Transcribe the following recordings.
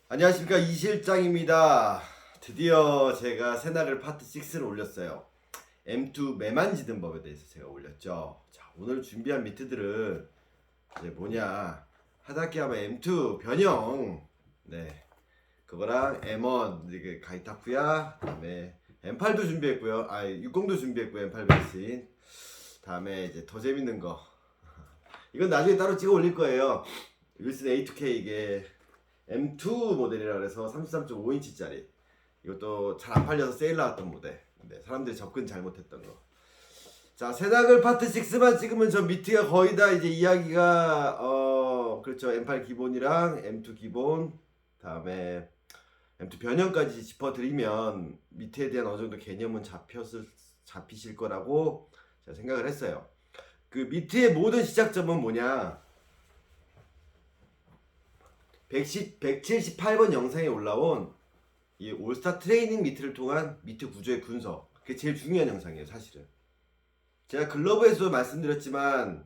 안녕하십니까, 이 실장입니다. 드디어 제가 새날을 파트 6를 올렸어요. M2 매만지는 법에 대해서 제가 올렸죠. 자, 오늘 준비한 미트들은 이제 뭐냐, 하다키 하면 M2 변형, 네, 그거랑 M1 이게 가이타쿠야, 그다음에 M8도 준비했고요. 60도 준비했고요. M8 베이스인. 다음에 이제 더 재밌는 거, 이건 나중에 따로 찍어 올릴 거예요. 윌슨 A2K, 이게 M2 모델이라 그래서 33.5인치짜리, 이것도 잘 안 팔려서 세일 나왔던 모델. 네, 사람들이 접근 잘못했던 거. 자, 세닥을 파트 6만 찍으면 저 밑에가 거의 다 이제 이야기가 그렇죠. M8 기본이랑 M2 기본, 다음에 M2 변형까지 짚어드리면 밑에 대한 어느 정도 개념은 잡히실 거라고 제가 생각을 했어요. 그 밑에의 모든 시작점은 뭐냐, 178번 영상에 올라온 이 올스타 트레이닝 미트를 통한 미트 구조의 분석, 그게 제일 중요한 영상이에요. 사실은 제가 글러브에서도 말씀드렸지만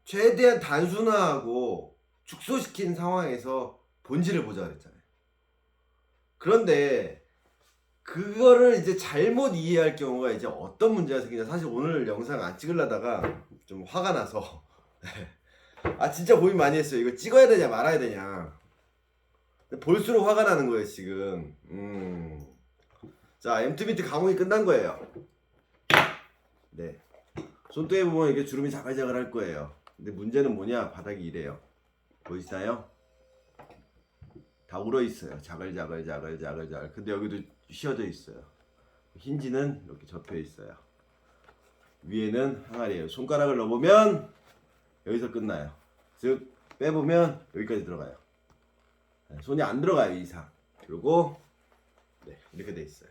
최대한 단순화하고 축소시킨 상황에서 본질을 보자 그랬잖아요. 그런데 그거를 이제 잘못 이해할 경우가 이제 어떤 문제가 생기냐, 사실 오늘 영상 안 찍으려다가 좀 화가 나서 진짜 고민 많이 했어요. 이거 찍어야 되냐 말아야 되냐. 볼수록 화가 나는 거예요 지금. 자, M2 비트 가공이 끝난 거예요. 네, 손등에 보면 이게 주름이 자글자글 할 거예요. 근데 문제는 뭐냐, 바닥이 이래요. 보이시나요? 다 울어 있어요. 자글자글. 근데 여기도 휘어져 있어요. 힌지는 이렇게 접혀 있어요. 위에는 항아리예요. 손가락을 넣어보면 여기서 끝나요. 즉 빼보면 여기까지 들어가요. 손이 안 들어가요, 이 이상. 그리고 네, 이렇게 돼 있어요.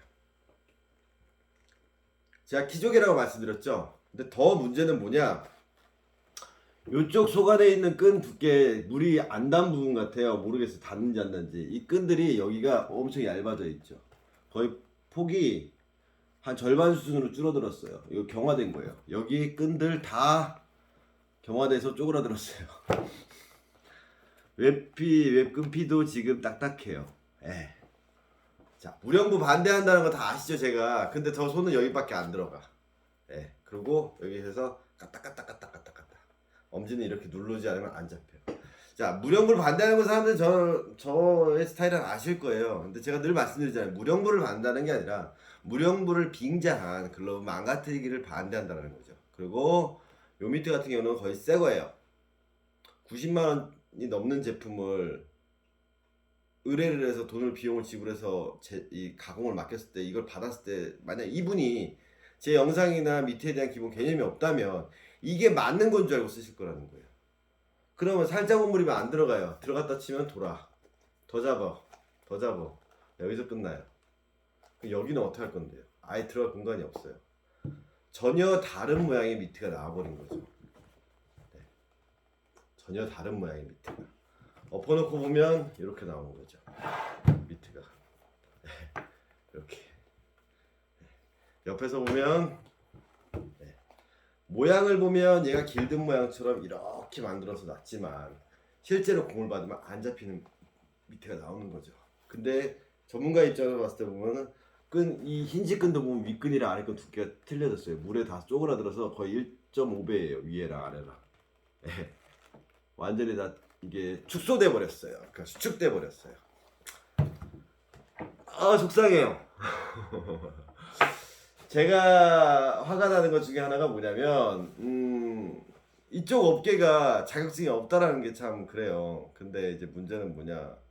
제가 기조개라고 말씀드렸죠. 근데 더 문제는 뭐냐, 이쪽 속 안에 있는 끈 두께, 물이 안 닿은 부분 같아요. 모르겠어요, 닿는지 안 닿는지. 이 끈들이 여기가 엄청 얇아져 있죠. 거의 폭이 한 절반 수준으로 줄어들었어요. 이거 경화된 거예요. 여기 끈들 다 경화돼서 쪼그라들었어요. 웹끈피도 지금 딱딱해요. 예. 자, 무령부 반대한다는 거 다 아시죠, 제가. 근데 저 손은 여기밖에 안 들어가. 예. 그리고 여기에서 까딱까딱까딱까딱. 엄지는 이렇게 누르지 않으면 안 잡혀요. 자, 무령부를 반대하는 거 사람들은 저의 스타일은 아실 거예요. 근데 제가 늘 말씀드리잖아요. 무령부를 반대하는 게 아니라 무령부를 빙자한 글러브 망가뜨리기를 반대한다는 거죠. 그리고 요 밑에 같은 경우는 거의 새 거예요. 90만 원이 넘는 제품을 의뢰를 해서 비용을 지불해서 이 가공을 맡겼을 때, 이걸 받았을 때 만약 이분이 제 영상이나 밑에 대한 기본 개념이 없다면 이게 맞는 건 줄 알고 쓰실 거라는 거예요. 그러면 살짝 오므리면 안 들어가요. 들어갔다 치면 돌아. 더 잡아. 여기서 끝나요. 여기는 어떻게 할 건데요? 아예 들어갈 공간이 없어요. 전혀 다른 모양의 미트가 나와버린 거죠. 네. 전혀 다른 모양의 미트가. 엎어놓고 보면 이렇게 나오는 거죠. 미트가. 네. 이렇게. 네. 옆에서 보면 네. 모양을 보면 얘가 길든 모양처럼 이렇게 만들어서 놨지만 실제로 공을 받으면 안 잡히는 미트가 나오는 거죠. 근데 전문가 입장에서 봤을 때 보면은 이 힌지 끈도 보면 윗끈이랑 아래끈 두께가 틀려졌어요. 물에 다 쪼그라들어서 거의 1.5배예요. 위에랑 아래랑. 네. 완전히 다 이게 축소돼 버렸어요. 그러니까 수축돼 버렸어요. 속상해요. 제가 화가 나는 것 중에 하나가 뭐냐면 이쪽 업계가 자격증이 없다라는 게 참 그래요. 근데 이제 문제는 뭐냐,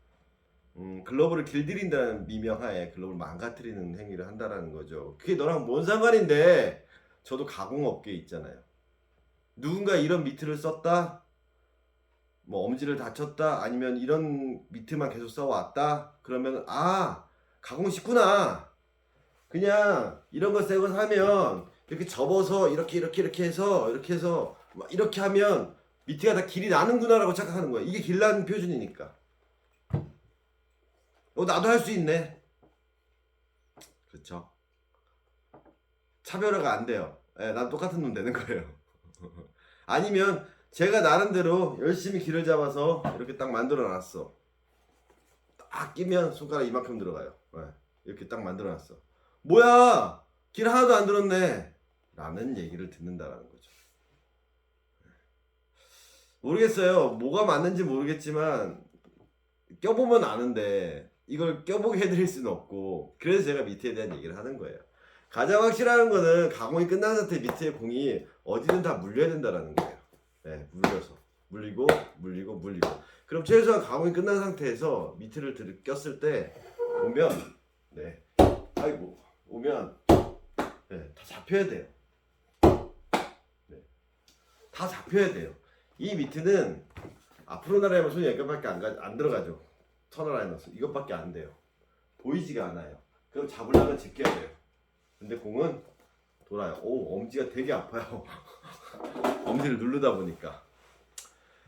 글러브를 길들인다는 미명하에 글러브를 망가뜨리는 행위를 한다라는 거죠. 그게 너랑 뭔 상관인데. 저도 가공업계에 있잖아요. 누군가 이런 미트를 썼다, 뭐 엄지를 다쳤다, 아니면 이런 미트만 계속 써왔다, 그러면 가공식구나. 그냥 이런 거 새 거 사면 이렇게 접어서 이렇게 해서 막 이렇게 하면 미트가 다 길이 나는구나라고 착각하는 거야. 이게 길 나는 표준이니까. 나도 할 수 있네. 그렇죠? 차별화가 안 돼요. 난 똑같은 놈 되는 거예요. 아니면 제가 나름대로 열심히 길을 잡아서 이렇게 딱 만들어 놨어. 꽉 끼면 손가락 이만큼 들어가요. 네. 이렇게 딱 만들어놨어. 뭐야, 길 하나도 안 들었네 라는 얘기를 듣는다라는 거죠. 모르겠어요. 뭐가 맞는지 모르겠지만 껴보면 아는데 이걸 껴보게 해드릴 수는 없고, 그래서 제가 미트에 대한 얘기를 하는 거예요. 가장 확실한 거는 가공이 끝난 상태 밑에 공이 어디든 다 물려야 된다라는 거예요. 네, 물려서 물리고 물리고 물리고. 그럼 최소한 가공이 끝난 상태에서 미트를 꼈을 때 오면, 네, 아이고, 오면, 네, 다 잡혀야 돼요. 네, 다 잡혀야 돼요. 이 미트는 앞으로 나라면 손이 여기밖에 안 들어가죠. 터널라이너스 이것밖에 안 돼요. 보이지가 않아요. 그럼 잡으려면 제껴야 돼요. 근데 공은 돌아요. 오, 엄지가 되게 아파요. 엄지를 누르다 보니까.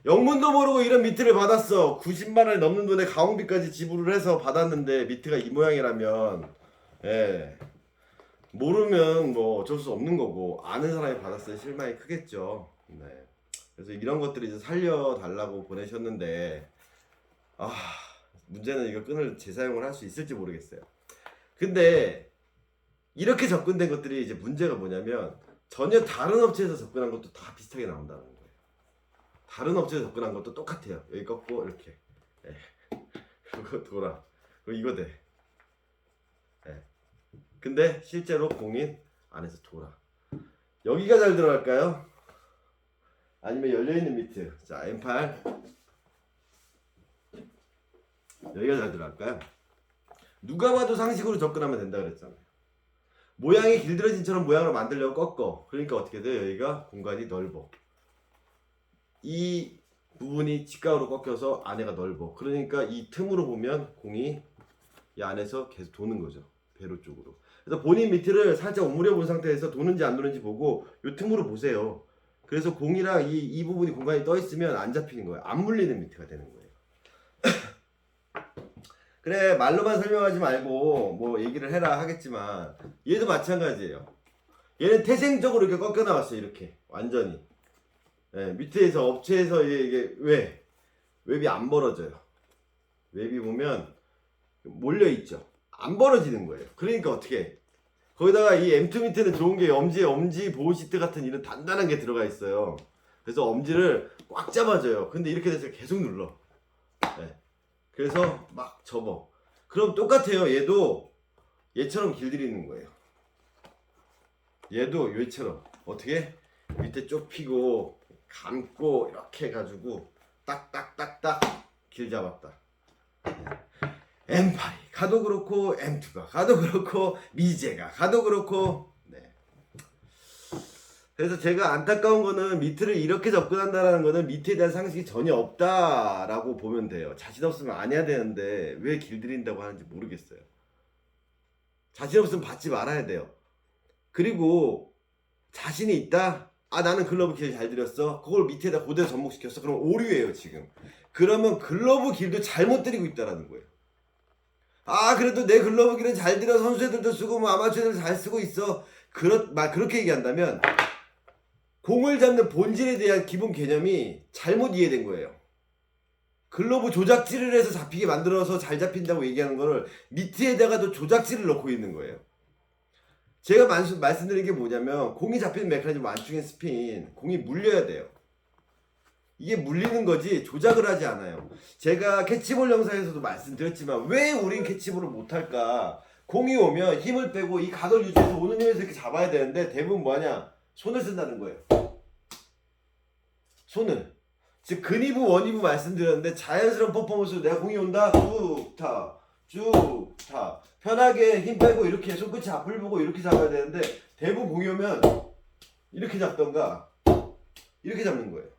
영문도 모르고 이런 미트를 받았어. 90만 원이 넘는 돈에 가공비까지 지불을 해서 받았는데 미트가 이 모양이라면, 예, 모르면 뭐 어쩔 수 없는 거고, 아는 사람이 받았을 때 실망이 크겠죠. 네. 그래서 이런 것들을 이제 살려달라고 보내셨는데, 문제는 이거 끈을 재사용을 할 수 있을지 모르겠어요. 근데 이렇게 접근된 것들이 이제 문제가 뭐냐면, 전혀 다른 업체에서 접근한 것도 다 비슷하게 나온다는 거예요. 다른 업체에서 접근한 것도 똑같아요. 여기 꺾고 이렇게, 예. 그리고 돌아, 그리고 이거 돼. 예. 근데 실제로 공인 안에서 돌아. 여기가 잘 들어갈까요? 아니면 열려있는 미트. 자, M8 여기가 잘 들어갈까요? 누가 봐도 상식으로 접근하면 된다 그랬잖아요. 모양이 길들여진처럼 모양을 만들려고 꺾어. 그러니까 어떻게 돼요? 여기가 공간이 넓어. 이 부분이 직각으로 꺾여서 안에가 넓어. 그러니까 이 틈으로 보면 공이 이 안에서 계속 도는 거죠. 배로 쪽으로. 그래서 본인 미트를 살짝 오므려 본 상태에서 도는지 안 도는지 보고 이 틈으로 보세요. 그래서 공이랑 이 부분이 공간이 떠 있으면 안 잡히는 거예요. 안 물리는 미트가 되는 거예요. 그래, 말로만 설명하지 말고 뭐 얘기를 해라 하겠지만, 얘도 마찬가지예요. 얘는 태생적으로 이렇게 꺾여 나왔어요. 이렇게 완전히. 예, 밑에서 업체에서 이게 웹이 안 벌어져요. 웹이 보면 몰려 있죠. 안 벌어지는 거예요. 그러니까 어떻게? 거기다가 이 M2 밑에는 좋은 게 엄지 보호 시트 같은 이런 단단한 게 들어가 있어요. 그래서 엄지를 꽉 잡아줘요. 근데 이렇게 돼서 계속 눌러. 예. 그래서 막 접어. 그럼 똑같아요. 얘도 얘처럼 길들이는 거예요. 얘도 얘처럼 어떻게 밑에 쪽 피고 감고 이렇게 해가지고 딱딱딱딱 길 잡았다. M8이 가도 그렇고 M2가 가도 그렇고 미제가 가도 그렇고. 네. 그래서 제가 안타까운 거는 미트를 이렇게 접근한다는 거는 미트에 대한 상식이 전혀 없다라고 보면 돼요. 자신 없으면 안 해야 되는데 왜 길들인다고 하는지 모르겠어요. 자신 없으면 받지 말아야 돼요. 그리고 자신이 있다? 나는 글러브 길 잘 들였어. 그걸 밑에다 그대로 접목시켰어. 그럼 오류예요 지금. 그러면 글러브 길도 잘못 들이고 있다라는 거예요. 그래도 내 글러브 길은 잘 들여 선수들도 쓰고 뭐 아마추어들도 잘 쓰고 있어. 그렇게 얘기한다면 공을 잡는 본질에 대한 기본 개념이 잘못 이해된 거예요. 글러브 조작질을 해서 잡히게 만들어서 잘 잡힌다고 얘기하는 거를 미트에다가도 조작질을 넣고 있는 거예요. 제가 말씀드린 게 뭐냐면, 공이 잡히는 메커니즘 완충의 스핀, 공이 물려야 돼요. 이게 물리는 거지 조작을 하지 않아요. 제가 캐치볼 영상에서도 말씀드렸지만 왜 우린 캐치볼을 못할까? 공이 오면 힘을 빼고 이 각을 유지해서 오는 힘에서 이렇게 잡아야 되는데 대부분 뭐하냐? 손을 쓴다는 거예요. 손을. 즉 근위부 원위부 말씀드렸는데, 자연스러운 퍼포먼스로 내가 공이 온다 쭉 타, 쭉 타, 편하게 힘 빼고 이렇게 손끝이 앞을 보고 이렇게 잡아야 되는데 대부분 공이 오면 이렇게 잡던가 이렇게 잡는 거예요.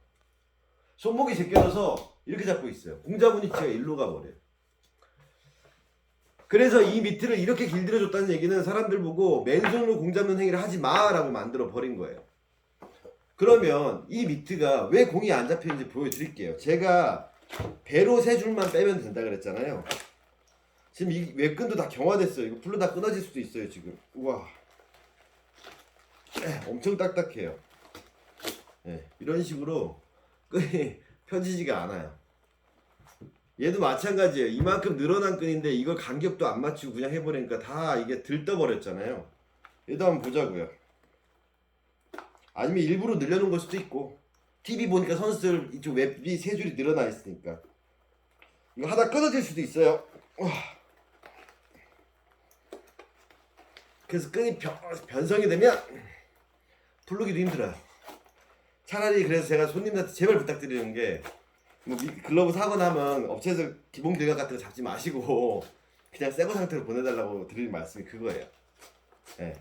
손목이 제껴져서 이렇게 잡고 있어요. 공 잡은 위치가 일로 가버려요. 그래서 이 미트를 이렇게 길들여줬다는 얘기는 사람들 보고 맨손으로 공 잡는 행위를 하지 마라고 만들어 버린 거예요. 그러면 이 미트가 왜 공이 안 잡히는지 보여드릴게요. 제가 배로 세 줄만 빼면 된다 그랬잖아요. 지금 이 외끈도 다 경화됐어요. 이거 풀로 다 끊어질 수도 있어요 지금. 우와, 엄청 딱딱해요. 이런 식으로 끈이 펴지지가 않아요. 얘도 마찬가지예요. 이만큼 늘어난 끈인데 이걸 간격도 안 맞추고 그냥 해버리니까 다 이게 들떠버렸잖아요. 얘도 한번 보자고요. 아니면 일부러 늘려놓은 걸 수도 있고, TV 보니까 선수들 이쪽 웹이 세 줄이 늘어나 있으니까 이거 하다 끊어질 수도 있어요. 그래서 끈이 변성이 되면 풀르기도 힘들어요. 차라리 그래서 제가 손님들한테 제발 부탁드리는 게, 뭐 글러브 사고 나면 업체에서 기본 대각 같은 거 잡지 마시고 그냥 새거 상태로 보내달라고 드리는 말씀이 그거예요. 예.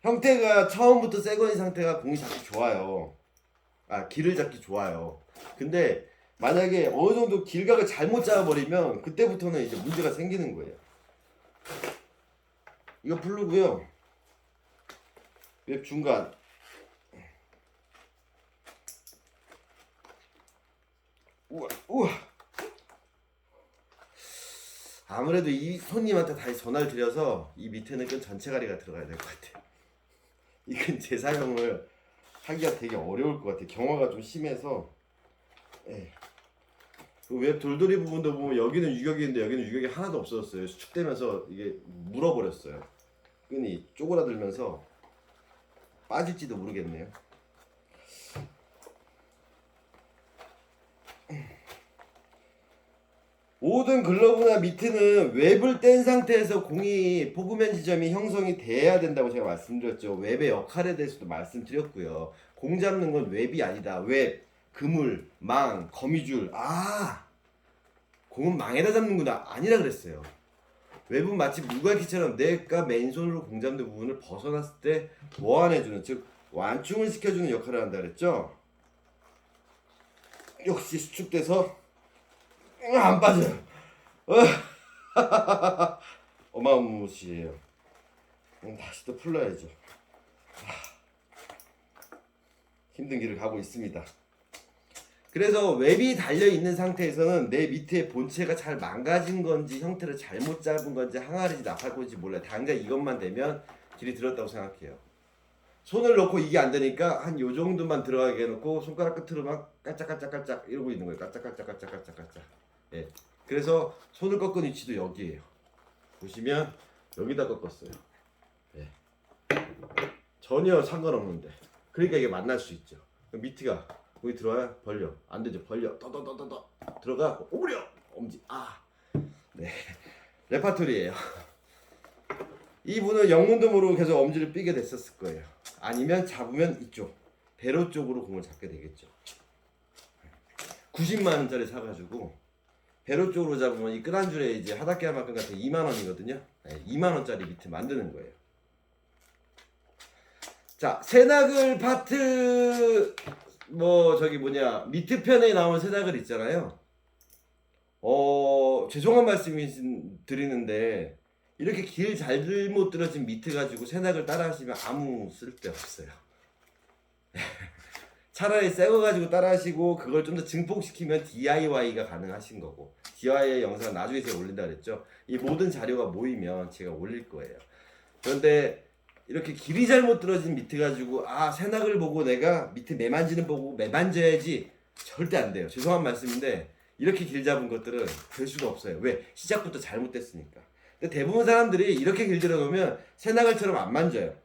형태가 처음부터 새거인 상태가 공이 잡기 좋아요. 길을 잡기 좋아요. 근데 만약에 어느 정도 길각을 잘못 잡아버리면 그때부터는 이제 문제가 생기는 거예요. 이거 풀르고요. 웹 중간. 우와. 아무래도 이 손님한테 다시 전화를 드려서 이 밑에는 끈 전체 가리가 들어가야 될 것 같아요. 이건 재사용을 하기가 되게 어려울 것 같아요. 경화가 좀 심해서. 예. 웹 돌돌이 부분도 보면 여기는 유격인데 여기는 유격이 하나도 없어졌어요. 수축되면서 이게 물어버렸어요. 끈이 쪼그라들면서 빠질지도 모르겠네요. 모든 글러브나 미트는 웹을 뗀 상태에서 공이 포그맨 지점이 형성이 돼야 된다고 제가 말씀드렸죠. 웹의 역할에 대해서도 말씀드렸고요. 공 잡는 건 웹이 아니다. 웹, 그물, 망, 거미줄. 공은 망에다 잡는구나. 아니라 그랬어요. 웹은 마치 물갈퀴처럼 내가 맨손으로 공 잡는 부분을 벗어났을 때 보완해주는, 즉 완충을 시켜주는 역할을 한다 그랬죠. 역시 수축돼서 안 빠져요. 어마무시해요. 다시 또 풀러야죠. 힘든 길을 가고 있습니다. 그래서 웹이 달려있는 상태에서는 내 밑에 본체가 잘 망가진 건지 형태를 잘못 잡은 건지 항아리지 나팔꽃인지 몰라요. 당장 이것만 되면 길이 들었다고 생각해요. 손을 넣고 이게 안 되니까 한 요 정도만 들어가게 해놓고 손가락 끝으로 막 깔짝깔짝깔짝 이러고 있는 거예요. 깔짝깔짝깔짝깔짝. 예. 그래서 손을 꺾은 위치도 여기에요. 보시면 여기다 꺾었어요. 예. 전혀 상관없는데. 그러니까 이게 만날 수 있죠. 미트가 여기 들어와야 벌려. 안 되죠. 벌려. 떠 들어가. 오므려. 엄지. 네. 레파토리예요. 이분은 영문도 모르고 계속 엄지를 삐게 됐었을 거예요. 아니면 잡으면 이쪽 배로 쪽으로 공을 잡게 되겠죠. 90만 원짜리 사가지고 배로 쪽으로 잡으면 이 끈 한 줄에 이제 하다케야만큼 같은 2만 원이거든요. 네, 2만 원짜리 미트 만드는 거예요. 자, 새나글 파트 미트 편에 나온 새나글 있잖아요. 죄송한 말씀 드리는데 이렇게 길 잘못 들어진 미트 가지고 새나글 따라 하시면 아무 쓸데 없어요. 차라리 새거 가지고 따라 하시고 그걸 좀 더 증폭시키면 DIY가 가능하신 거고, DIY 영상 나중에 제가 올린다 그랬죠. 이 모든 자료가 모이면 제가 올릴 거예요. 그런데 이렇게 길이 잘못 들어진 미트 가지고 새나글 보고 내가 미트 매만지는 보고 매만져야지, 절대 안 돼요. 죄송한 말씀인데 이렇게 길 잡은 것들은 될 수가 없어요. 왜? 시작부터 잘못됐으니까. 근데 대부분 사람들이 이렇게 길들여 놓으면 새나글처럼 안 만져요.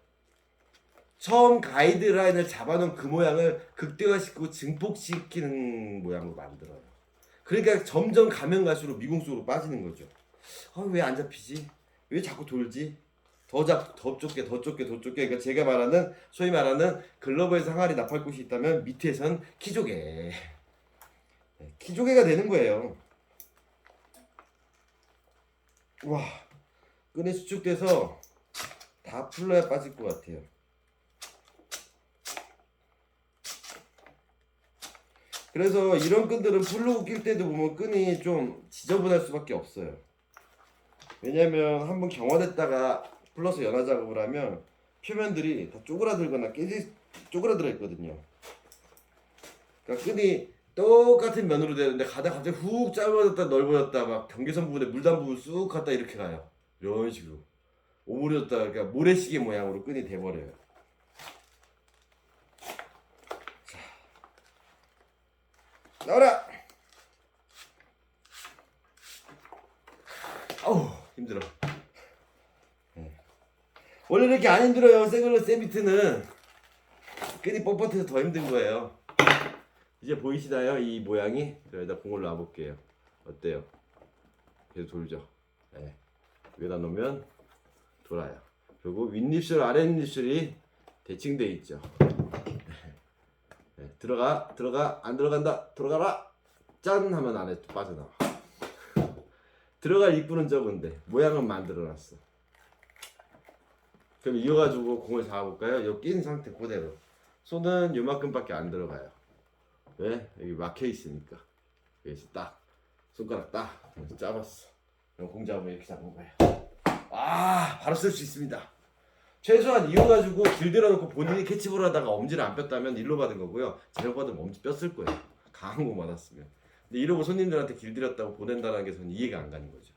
처음 가이드라인을 잡아놓은 그 모양을 극대화시키고 증폭시키는 모양으로 만들어요. 그러니까 점점 가면 갈수록 미궁 속으로 빠지는 거죠. 왜 안 잡히지? 왜 자꾸 돌지? 더 좁게. 그러니까 제가 말하는, 소위 말하는 글러브에서 항아리 나팔꽃이 있다면 밑에선 키조개. 키조개가 되는 거예요. 와, 끈이 수축돼서 다 풀러야 빠질 것 같아요. 그래서 이런 끈들은 풀로 낄 때도 보면 끈이 좀 지저분할 수밖에 없어요. 왜냐면 한번 경화됐다가 플러스 연화 작업을 하면 표면들이 다 쪼그라들거나 쪼그라들어 있거든요. 그러니까 끈이 똑같은 면으로 되는데 가다 갑자기 훅 짧아졌다 넓어졌다, 막 경계선 부분에 물담 부분 쑥 갔다 이렇게 가요. 이런 식으로 오므려졌다, 그러니까 모래시계 모양으로 끈이 돼버려요. 나와라! 어우 힘들어. 원래 이렇게 안 힘들어요. 새걸로 새 비트는 끈이 뻣뻣해서 더 힘든 거예요. 이제 보이시나요? 이 모양이? 자, 일단 공을 놔볼게요. 어때요? 계속 돌죠. 네. 여기다 놓으면 돌아요. 그리고 윗입술, 아랫입술이 대칭돼 있죠. 네. 들어가, 안 들어간다, 들어가라! 짠! 하면 안에 빠져나와. 들어갈 입구는 적은데 모양은 만들어놨어. 그럼 이어가지고 공을 잡아볼까요? 여기 낀 상태 그대로. 손은 요만큼밖에 안 들어가요. 왜? 여기 막혀 있으니까. 여기서 딱 손가락 딱 잡았어. 그럼 공 잡으면 이렇게 잡은 거예요. 아, 바로 쓸 수 있습니다. 최소한 이어가지고 길들여 놓고 본인이 캐치볼 하다가 엄지를 안 뺐다면 일로 받은 거고요. 잘못 받으면 엄지 뺐을 거예요. 강한 공 받았으면. 근데 이러고 손님들한테 길들였다고 보낸다는 게 저는 이해가 안 가는 거죠.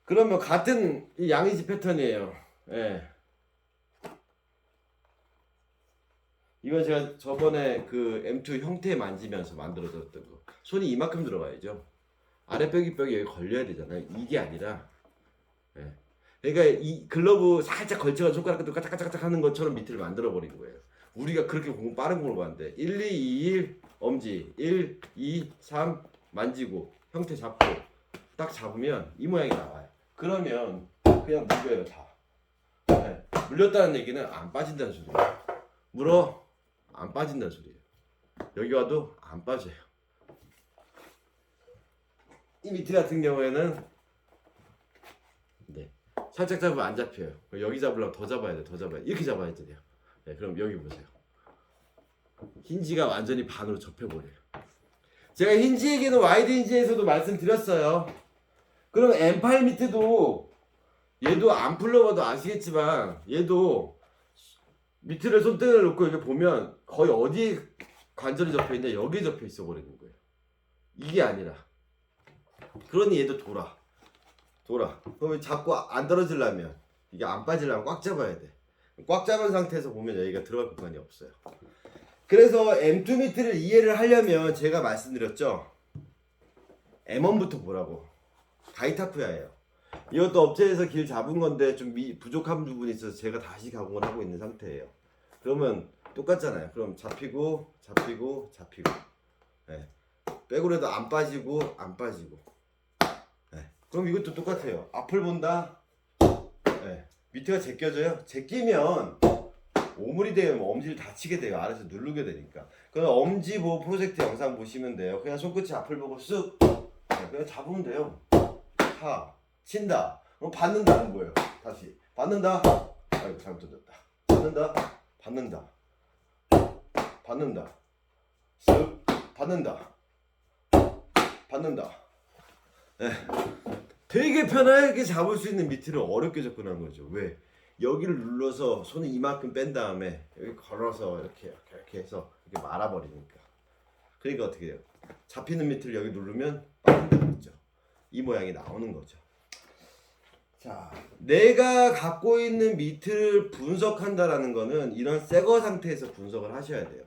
그러면 같은 이 양의지 패턴이에요. 예. 이건 제가 저번에 그 M2 형태 만지면서 만들어졌던 거. 손이 이만큼 들어가야죠. 아랫벽이 여기 걸려야 되잖아요. 이게 아니라. 예. 그러니까 이 글러브 살짝 걸쳐가 손가락도 까짝까짝 하는 것처럼 밑을 만들어 버린 거예요. 우리가 그렇게 공 빠른 공을 봤는데 1, 2, 2, 1 엄지 1, 2, 3 만지고 형태 잡고 딱 잡으면 이 모양이 나와요. 그러면 그냥 물려요 다. 네. 물렸다는 얘기는 안 빠진다는 소리예요. 물어 안 빠진다는 소리예요. 여기 와도 안 빠져요. 이 밑에 같은 경우에는 네. 살짝 잡으면 안 잡혀요. 여기 잡으려면 더 잡아야 돼. 더 잡아야 돼. 이렇게 잡아야 돼요. 네, 그럼 여기 보세요. 힌지가 완전히 반으로 접혀버려요. 제가 힌지 얘기는 와이드 힌지에서도 말씀드렸어요. 그럼 M8 밑에도 얘도 안 풀러봐도 아시겠지만 얘도 밑을 손등을 놓고 이렇게 보면 거의 어디에 관절이 접혀있냐 여기에 접혀있어 버리는 거예요. 이게 아니라 그러니 얘도 돌아. 그러면 자꾸 안 떨어지려면 이게 안 빠지려면 꽉 잡아야 돼. 꽉 잡은 상태에서 보면 여기가 들어갈 공간이 없어요. 그래서 M2 미트를 이해를 하려면 제가 말씀드렸죠. M1부터 보라고. 가이타쿠야예요. 이것도 업체에서 길 잡은 건데 좀 부족한 부분이 있어서 제가 다시 가공을 하고 있는 상태예요. 그러면 똑같잖아요. 그럼 잡히고 네. 백으로 해도 안 빠지고 네. 그럼 이것도 똑같아요. 앞을 본다. 네. 밑에가 제껴져요. 제끼면 오물이 되면 엄지를 다치게 돼요. 아래에서 누르게 되니까. 그럼 엄지 보호 프로젝트 영상 보시면 돼요. 그냥 손끝이 앞을 보고 쓱 네. 그냥 잡으면 돼요. 타 친다. 그럼 받는다는 거예요. 다시 받는다. 아이고 잘못 던졌다. 받는다. 쓱 받는다. 네. 되게 편하게 잡을 수 있는 미트를 어렵게 접근한 거죠. 왜? 여기를 눌러서 손을 이만큼 뺀 다음에 여기 걸어서 이렇게 해서 이렇게 말아버리니까. 그러니까 어떻게 해요? 잡히는 미트를 여기 누르면 빠진다 그랬죠. 이 모양이 나오는 거죠. 자, 내가 갖고 있는 미트를 분석한다라는 거는 이런 새거 상태에서 분석을 하셔야 돼요.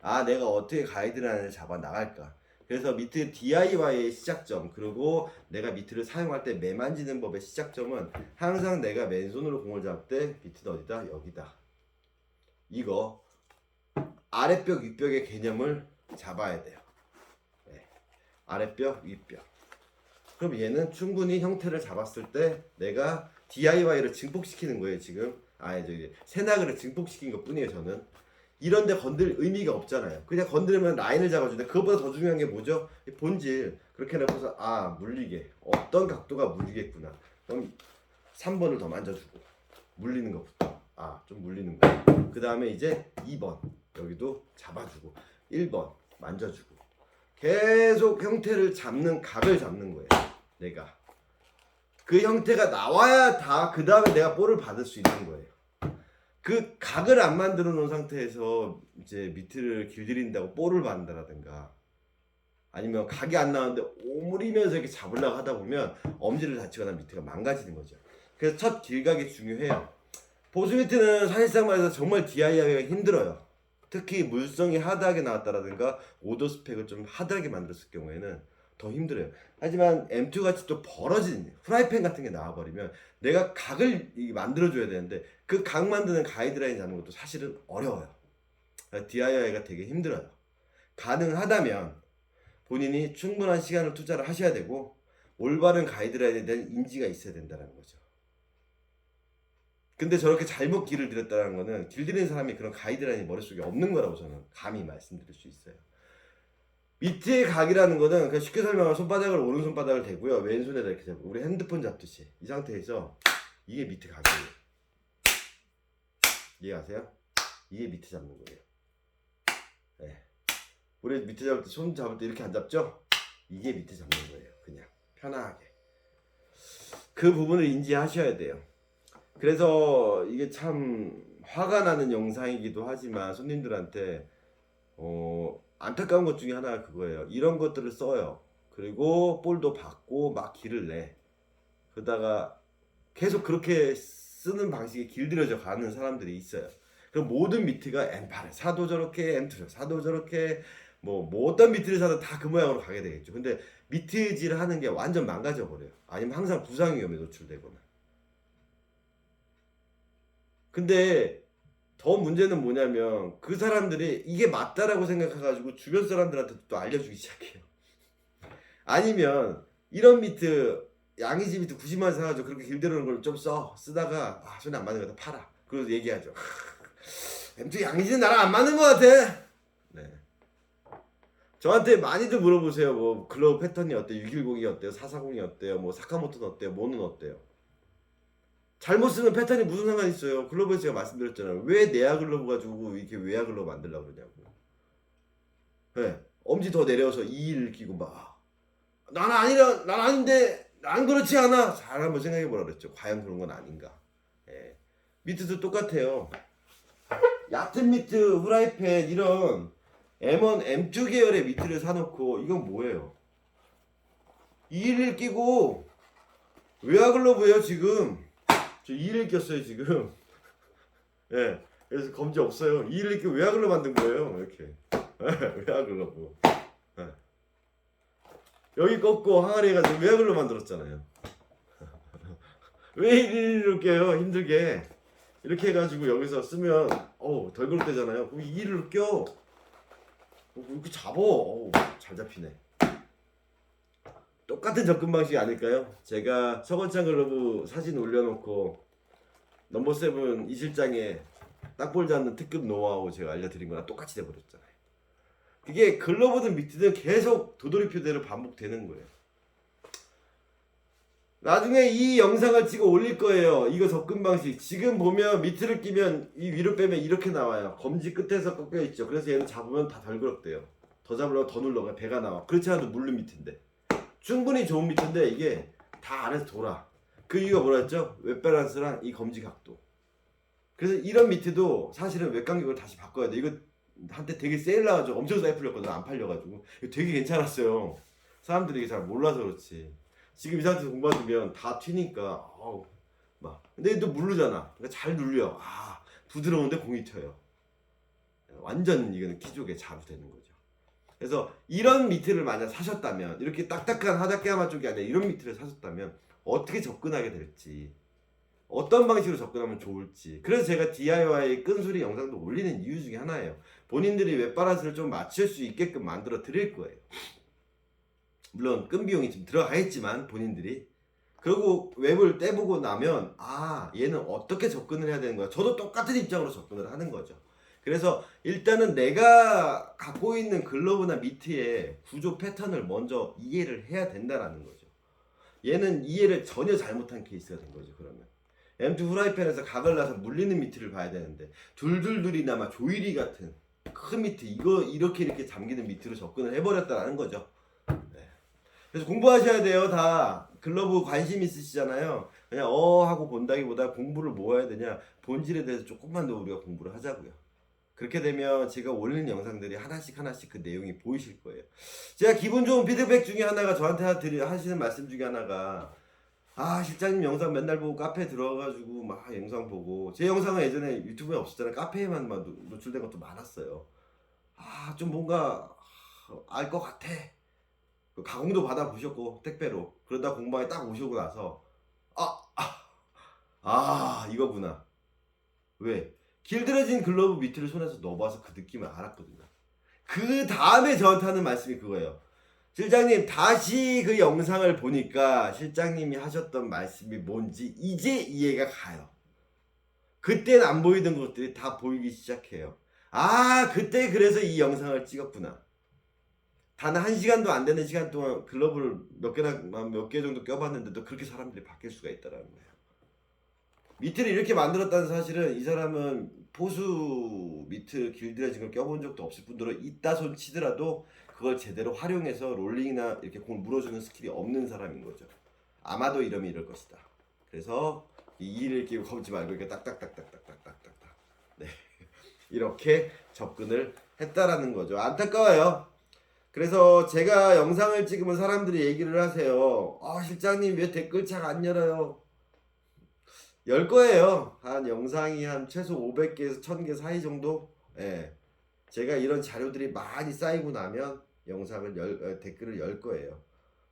아, 내가 어떻게 가이드라인을 잡아 나갈까? 그래서 미트 DIY의 시작점, 그리고 내가 미트를 사용할 때 매만지는 법의 시작점은 항상 내가 맨손으로 공을 잡을 때 미트는 어디다? 여기다. 이거 아랫벽, 윗벽의 개념을 잡아야 돼요. 네. 아랫벽, 윗벽. 그럼 얘는 충분히 형태를 잡았을 때 내가 DIY를 증폭시키는 거예요 지금. 저기 새나그를 증폭시킨 것 뿐이에요 저는. 이런데 건들 의미가 없잖아요. 그냥 건드리면 라인을 잡아주는데 그것보다 더 중요한 게 뭐죠? 본질. 그렇게 해놓고서 물리게. 어떤 각도가 물리겠구나. 그럼 3번을 더 만져주고 물리는 것부터. 좀 물리는 거. 그 다음에 이제 2번 여기도 잡아주고 1번 만져주고 계속 형태를 잡는 각을 잡는 거예요. 내가 그 형태가 나와야 다 그 다음에 내가 볼을 받을 수 있는 거예요. 그 각을 안 만들어 놓은 상태에서 이제 미트를 길들인다고 볼을 받는다라든가 아니면 각이 안 나오는데 오므리면서 이렇게 잡으려고 하다 보면 엄지를 다치거나 미트가 망가지는 거죠. 그래서 첫 길각이 중요해요. 보수 미트는 사실상 말해서 정말 DIY가 힘들어요. 특히 물성이 하드하게 나왔다라든가 오더 스펙을 좀 하드하게 만들었을 경우에는 더 힘들어요. 하지만 M2 같이 또 벌어진 프라이팬 같은 게 나와버리면 내가 각을 만들어줘야 되는데 그 각 만드는 가이드라인 잡는 것도 사실은 어려워요. DIY가 되게 힘들어요. 가능하다면 본인이 충분한 시간을 투자를 하셔야 되고 올바른 가이드라인에 대한 인지가 있어야 된다는 거죠. 근데 저렇게 잘못 길을 들였다는 거는 길들이는 사람이 그런 가이드라인이 머릿속에 없는 거라고 저는 감히 말씀드릴 수 있어요. 밑에 각이라는 거는 그냥 쉽게 설명하면 손바닥을 오른손바닥을 대고요. 왼손에다 이렇게 잡고 우리 핸드폰 잡듯이 이 상태에서 이게 밑에 각이에요. 이해하세요? 이게 밑에 잡는 거예요. 네. 우리 밑에 잡을 때 손 잡을 때 이렇게 안 잡죠? 이게 밑에 잡는 거예요. 그냥 편하게 그 부분을 인지하셔야 돼요. 그래서 이게 참 화가 나는 영상이기도 하지만 손님들한테 안타까운 것 중에 하나가 그거예요. 이런 것들을 써요. 그리고 볼도 받고 막 길을 내. 그러다가 계속 그렇게 쓰는 방식이 길들여져 가는 사람들이 있어요. 그럼 모든 미트가 M8을 사도 저렇게, M2를 사도 저렇게, 뭐 어떤 미트를 사도 다 그 모양으로 가게 되겠죠. 근데 미트질을 하는 게 완전 망가져 버려요. 아니면 항상 부상 위험에 노출되거나. 근데 더 문제는 뭐냐면 그 사람들이 이게 맞다라고 생각해가지고 주변 사람들한테 또 알려주기 시작해요. 아니면 이런 미트 양이지 미트 90만 원 사가지고 그렇게 길들이는 걸 좀 쓰다가 손에 안 맞는 거 다 팔아. 그래서 얘기하죠. M2 양이지는 나랑 안 맞는 것 같아. 네. 저한테 많이들 물어보세요. 뭐 글러브 패턴이 어때요? 610이 어때요? 440이 어때요? 뭐 사카모토는 어때요? 뭐는 어때요? 잘못 쓰는 패턴이 무슨 상관이 있어요? 글러브에서 제가 말씀드렸잖아요. 왜 내야 글러브 가지고 이렇게 외야 글러브 만들려고 그러냐고. 네. 엄지 더 내려서 2를 끼고 막 난 아닌데 난 그렇지 않아. 잘 한번 생각해 보라 그랬죠. 과연 그런 건 아닌가. 예. 미트도 똑같아요. 얕은 미트, 후라이팬 이런 M1, M2 계열의 미트를 사놓고 이건 뭐예요? 2를 끼고 외야 글러브예요 지금. 저 2를 꼈어요 지금. 예. 그래서 검지 없어요. 2를 이렇게 외야글로 만든 거예요. 이렇게. 외야글로. 예. 여기 꺾고 항아리 해가지고 외야글로 만들었잖아요. 왜 이렇게 해요? 힘들게. 이렇게 해가지고 여기서 쓰면 덜 그릇되잖아요. 그럼 2를 껴. 이렇게 잡어. 잘 잡히네. 똑같은 접근 방식이 아닐까요? 제가 서건창 글러브 사진 올려놓고 넘버 7 이 실장에 딱볼 잡는 특급 노하우 제가 알려드린 거랑 똑같이 돼버렸잖아요. 그게 글러브든 미트든 계속 도돌이표대로 반복되는 거예요. 나중에 이 영상을 찍어 올릴 거예요. 이거 접근 방식. 지금 보면 미트를 끼면 이 위로 빼면 이렇게 나와요. 검지 끝에서 꺾여 있죠. 그래서 얘는 잡으면 다 덜 그럭대요. 더 잡으려고 더 눌러 배가 나와. 그렇지 않아도 물른 미트인데 충분히 좋은 미트인데 이게 다 안에서 돌아. 그 이유가 뭐라 했죠? 웹 밸런스랑 이 검지 각도. 그래서 이런 미트도 사실은 웹 간격을 다시 바꿔야 돼. 이거 한때 되게 세일 나가지고 엄청 싸게 풀렸거든. 안 팔려가지고 이거 되게 괜찮았어요. 사람들이 이게 잘 몰라서 그렇지. 지금 이 상태에서 공부하면 다 튀니까 막 근데 또 누르잖아. 그러니까 잘 눌려. 부드러운데 공이 튀어요. 완전 이거는 키조개 자루되는 거죠. 그래서 이런 미트를 만약 사셨다면 이렇게 딱딱한 하다케야마 쪽이 아니라 이런 미트를 사셨다면 어떻게 접근하게 될지 어떤 방식으로 접근하면 좋을지 그래서 제가 DIY 끈소리 영상도 올리는 이유 중에 하나예요. 본인들이 웹 밸런스를 좀 맞출 수 있게끔 만들어 드릴 거예요. 물론 끈 비용이 좀 들어가겠지만 본인들이 그리고 웹을 떼보고 나면 얘는 어떻게 접근을 해야 되는 거야. 저도 똑같은 입장으로 접근을 하는 거죠. 그래서 일단은 내가 갖고 있는 글러브나 미트의 구조 패턴을 먼저 이해를 해야 된다는 거죠. 얘는 이해를 전혀 잘못한 케이스가 된 거죠. 그러면 M2 후라이팬에서 각을 나서 물리는 미트를 봐야 되는데 둘둘둘이나마 조이리 같은 큰 미트 이거 이렇게 잠기는 미트로 접근을 해버렸다는 거죠. 네. 그래서 공부하셔야 돼요. 다 글러브 관심 있으시잖아요. 그냥 하고 본다기보다 공부를 뭐 해야 되냐 본질에 대해서 조금만 더 우리가 공부를 하자고요. 그렇게 되면 제가 올리는 영상들이 하나씩 그 내용이 보이실 거예요. 제가 기분 좋은 피드백 중에 하나가 저한테 하시는 말씀 중에 하나가 실장님 영상 맨날 보고 카페에 들어가가지고 막 영상 보고 제 영상은 예전에 유튜브에 없었잖아요. 카페에만 노출된 것도 많았어요. 좀 뭔가 알 것 같아. 가공도 받아보셨고 택배로. 그러다 공방에 딱 오시고 나서 이거구나. 왜? 길들여진 글러브 밑을 손에서 넣어봐서 그 느낌을 알았거든요. 그 다음에 저한테 하는 말씀이 그거예요. 실장님, 다시 그 영상을 보니까 실장님이 하셨던 말씀이 뭔지 이제 이해가 가요. 그때는 안 보이던 것들이 다 보이기 시작해요. 그때 그래서 이 영상을 찍었구나. 단 1시간도 안 되는 시간 동안 글러브를 몇 개 정도 껴봤는데도 그렇게 사람들이 바뀔 수가 있다라는 거예요. 미트를 이렇게 만들었다는 사실은 이 사람은 포수 미트 길들여진 걸 껴본 적도 없을 뿐더러 이따 손 치더라도 그걸 제대로 활용해서 롤링이나 이렇게 공을 물어주는 스킬이 없는 사람인 거죠. 아마도 이러면 이럴 것이다. 그래서 이 이를 끼고 겁지 말고 이렇게 딱딱딱딱딱딱딱딱 네 이렇게 접근을 했다라는 거죠. 안타까워요. 그래서 제가 영상을 찍으면 사람들이 얘기를 하세요. 실장님 왜 댓글창 안 열어요? 열 거예요. 한 영상이 한 최소 500개에서 1000개 사이 정도. 예. 제가 이런 자료들이 많이 쌓이고 나면 댓글을 열 거예요.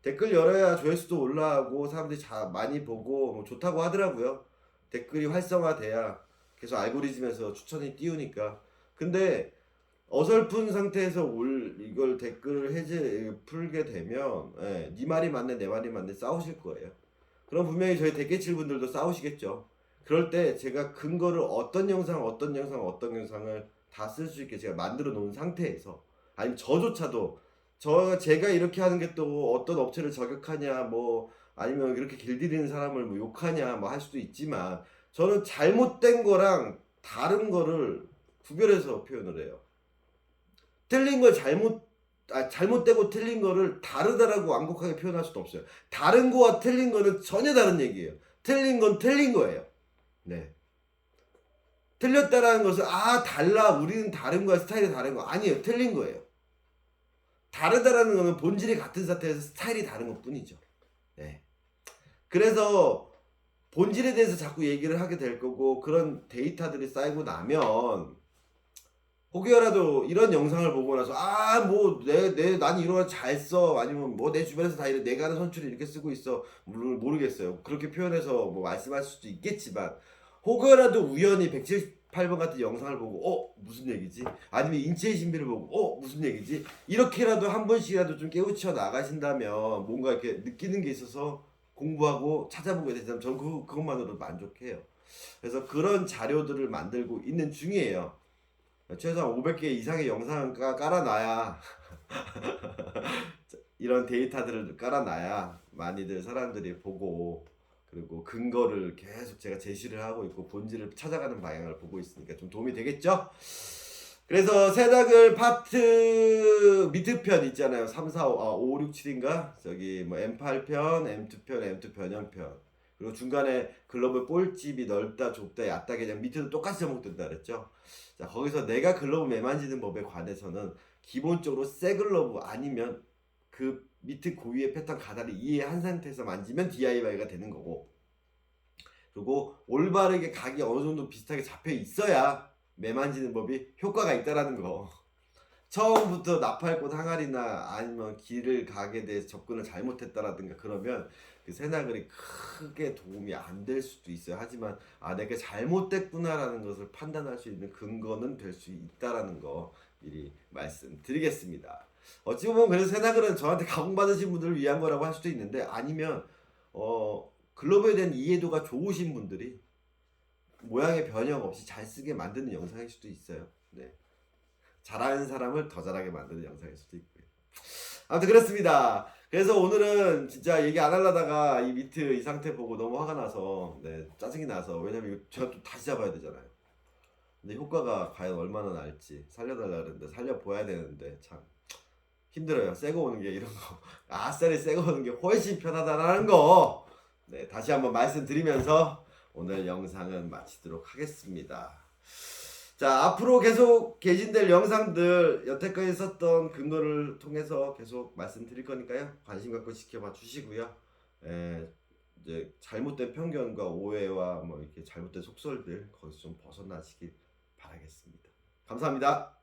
댓글 열어야 조회수도 올라가고 사람들이 많이 보고 뭐 좋다고 하더라고요. 댓글이 활성화돼야 계속 알고리즘에서 추천이 띄우니까. 근데 어설픈 상태에서 이걸 댓글을 풀게 되면 네 말이 맞네 내 말이 맞네 싸우실 거예요. 그럼 분명히 저희 댓글칠 분들도 싸우시겠죠. 그럴 때 제가 근거를 어떤 영상을 다 쓸 수 있게 제가 만들어 놓은 상태에서 아니면 저조차도 제가 이렇게 하는 게 또 어떤 업체를 저격하냐 뭐 아니면 이렇게 길들이는 사람을 뭐 욕하냐 뭐 할 수도 있지만 저는 잘못된 거랑 다른 거를 구별해서 표현을 해요. 틀린 걸 잘못되고 틀린 거를 다르다라고 완곡하게 표현할 수도 없어요. 다른 거와 틀린 거는 전혀 다른 얘기예요. 틀린 건 틀린 거예요. 네. 틀렸다라는 것은 달라 우리는 다른 거야 스타일이 다른 거 아니에요. 틀린 거예요. 다르다라는 거는 본질이 같은 상태에서 스타일이 다른 것 뿐이죠. 네. 그래서 본질에 대해서 자꾸 얘기를 하게 될 거고 그런 데이터들이 쌓이고 나면 혹여라도 이런 영상을 보고 나서 난 이런 거 잘 써 아니면 뭐 내 주변에서 다 이래 내가 하는 선출을 이렇게 쓰고 있어 물론 모르겠어요. 그렇게 표현해서 뭐 말씀할 수도 있겠지만 혹여라도 우연히 178번 같은 영상을 보고 무슨 얘기지? 아니면 인체의 신비를 보고 무슨 얘기지? 이렇게라도 한 번씩이라도 좀 깨우쳐 나가신다면 뭔가 이렇게 느끼는 게 있어서 공부하고 찾아보게 되면 전 그것만으로도 만족해요. 그래서 그런 자료들을 만들고 있는 중이에요. 최소한 500개 이상의 영상을 깔아놔야 이런 데이터들을 깔아놔야 많이들 사람들이 보고 그리고 근거를 계속 제가 제시를 하고 있고 본질을 찾아가는 방향을 보고 있으니까 좀 도움이 되겠죠? 그래서 세닥을 파트 미드편 있잖아요. 3, 4, 5, 6, 7인가? 저기 뭐 M8편, M2편, M2 변형편. 그리고 중간에 글러브 볼집이 넓다, 좁다, 얕다 그냥 밑에도 똑같이 제목된다 그랬죠. 자, 거기서 내가 글러브 매만지는 법에 관해서는 기본적으로 새 글러브 아니면 그 밑에 고유의 패턴 가다를 이해한 상태에서 만지면 DIY가 되는 거고 그리고 올바르게 각이 어느 정도 비슷하게 잡혀 있어야 매만지는 법이 효과가 있다라는 거. 처음부터 나팔꽃 항아리나 아니면 길을 각에 대해서 접근을 잘못했다라든가 그러면 그 새나글이 크게 도움이 안 될 수도 있어요. 하지만 내가 잘못됐구나라는 것을 판단할 수 있는 근거는 될 수 있다라는 거 미리 말씀드리겠습니다. 어찌 보면 그래서 새나글은 저한테 가공받으신 분들을 위한 거라고 할 수도 있는데 아니면 글러브에 대한 이해도가 좋으신 분들이 모양의 변형 없이 잘 쓰게 만드는 영상일 수도 있어요. 네. 잘하는 사람을 더 잘하게 만드는 영상일 수도 있고요. 아무튼 그렇습니다. 그래서 오늘은 진짜 얘기 안 하려다가 이 미트 이 상태 보고 너무 화가 나서 짜증이 나서 왜냐면 이거 제가 또 다시 잡아야 되잖아요. 근데 효과가 과연 얼마나 날지 살려달라 그랬는데 살려보아야 되는데 참 힘들어요. 새거 오는 게 이런 거 아싸리 새거 오는 게 훨씬 편하다라는 거 다시 한번 말씀드리면서 오늘 영상은 마치도록 하겠습니다. 자, 앞으로 계속 개진될 영상들 여태까지 썼던 근거를 통해서 계속 말씀드릴 거니까요. 관심 갖고 지켜봐 주시고요. 이제 잘못된 편견과 오해와 뭐 이렇게 잘못된 속설들 거기서 좀 벗어나시길 바라겠습니다. 감사합니다.